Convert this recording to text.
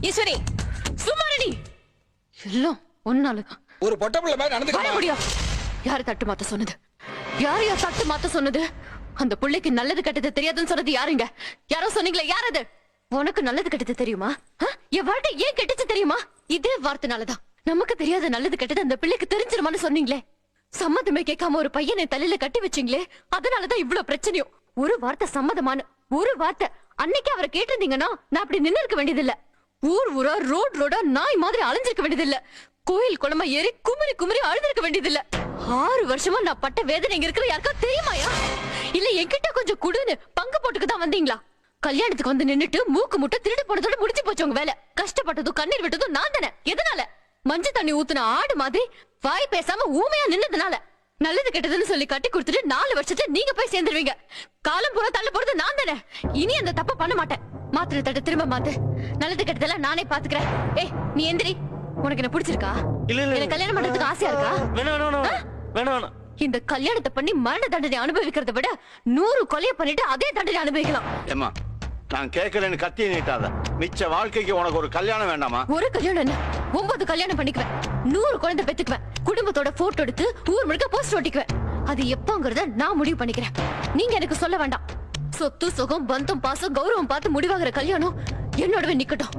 ஈஸ்வரி சுமாரணி எல்லாம் ஒன்னாலதான் ஒரு பொட்ட பிள்ளை மாதிரி நடந்துக்க முடியும். யாரு தட்டு மாத்த சொன்னது? யாரையா தட்டு மாத்த சொன்னது? அந்த பிள்ளைக்கு நல்லது கெட்டது தெரியாதுன்னு சொன்னது யாருங்க? யாரோ சொன்னீங்களே, யார் அது? உனக்கு நல்லது கெட்டது தெரியுமா? என் வாழ்க்கை ஏன் கெட்டுச்சு தெரியுமா? இதே வார்த்தைனாலதான் நமக்கு தெரியாத நல்லது கெட்டது அந்த பிள்ளைக்கு தெரிஞ்சிருமான்னு சொன்னீங்களே. சம்மதமே கேட்காம ஒரு பையனை தலையில கட்டி வச்சீங்களே, அதனாலதான் இவ்வளவு பிரச்சனையும். ஒரு வார்த்தை சம்மதமான ஒரு வார்த்தை அன்னைக்கு அவரை கேட்டிருந்தீங்கன்னா நான் அப்படி நின்னு இருக்க வேண்டியதில்ல. ஊர் ஊரா ரோடா நாய் மாதிரி அலைஞ்சிருக்க வேண்டியதில்ல. கோயில் குளமா ஏறி குமரி குமரி அழுந்திருக்க வேண்டியதில்ல. 6 வருஷமா நான் பட்ட வேதனை இங்க இருக்கிற யாருக்கா தெரியுமாயா? இல்ல என்கிட்ட கொஞ்சம் குடுன்னு பங்கு போட்டுக்கு தான் வந்தீங்களா? கல்யாணத்துக்கு வந்து நின்னுட்டு மூக்கு முட்டை திருடு போனதோட முடிச்சு போச்சு உங்க வேலை. கஷ்டப்பட்டதும் கண்ணீர் விட்டதும் நான் தானே. எதனால? மஞ்சள் தண்ணி ஊத்துன ஆடு மாதிரி வாய் பேசாம ஊமையா நின்னதுனால. நல்லது கெட்டதுன்னு சொல்லி கட்டி கொடுத்துட்டு 4 வருஷத்துல நீங்க போய் சேர்ந்துருவீங்க. காலம் பூரா தள்ள போறது நான் தானே. இனி அந்த தப்ப பண்ண மாட்டேன். மாத்திரை தட்ட திரும்ப மாத்து. நல்லது கெட்டதெல்லாம் நானே பாத்துக்கிறேன். ஏய் நீ எந்திரி. உனக்கு என்ன பிடிச்சிருக்கா? இல்ல கல்யாணம் பண்றதுக்கு ஆசையா இருக்கா? வேணாம். இந்த கல்யாணத்தை பண்ணி மரண தண்டனை அனுபவிக்கிறத விட 100 கொலையை பண்ணிட்டு அதே தண்டனை அனுபவிக்கலாம். ஏமா நான் கேட்கலன்னு கத்தி நீட்டாத. மிச்ச வாழ்க்கைக்கு உனக்கு ஒரு கல்யாணம் வேண்டாமா? ஒரு கல்யாணம் என்ன, 9 கல்யாணம் பண்ணிக்குவேன். 100 குழந்தை பெத்துக்குவேன். குடும்பத்தோட போட்டோ எடுத்து ஊர் முழுக்க போஸ்ட் ஒட்டிக்குவேன். அது எப்பங்கறத நான் முடிவு பண்ணிக்கிறேன். நீங்க எனக்கு சொல்ல வேண்டாம். சொத்து சுகம் பந்தம் பாசம் கௌரவம் பார்த்து முடிவாகிற கல்யாணம் என்னோடவே நிக்கட்டும்.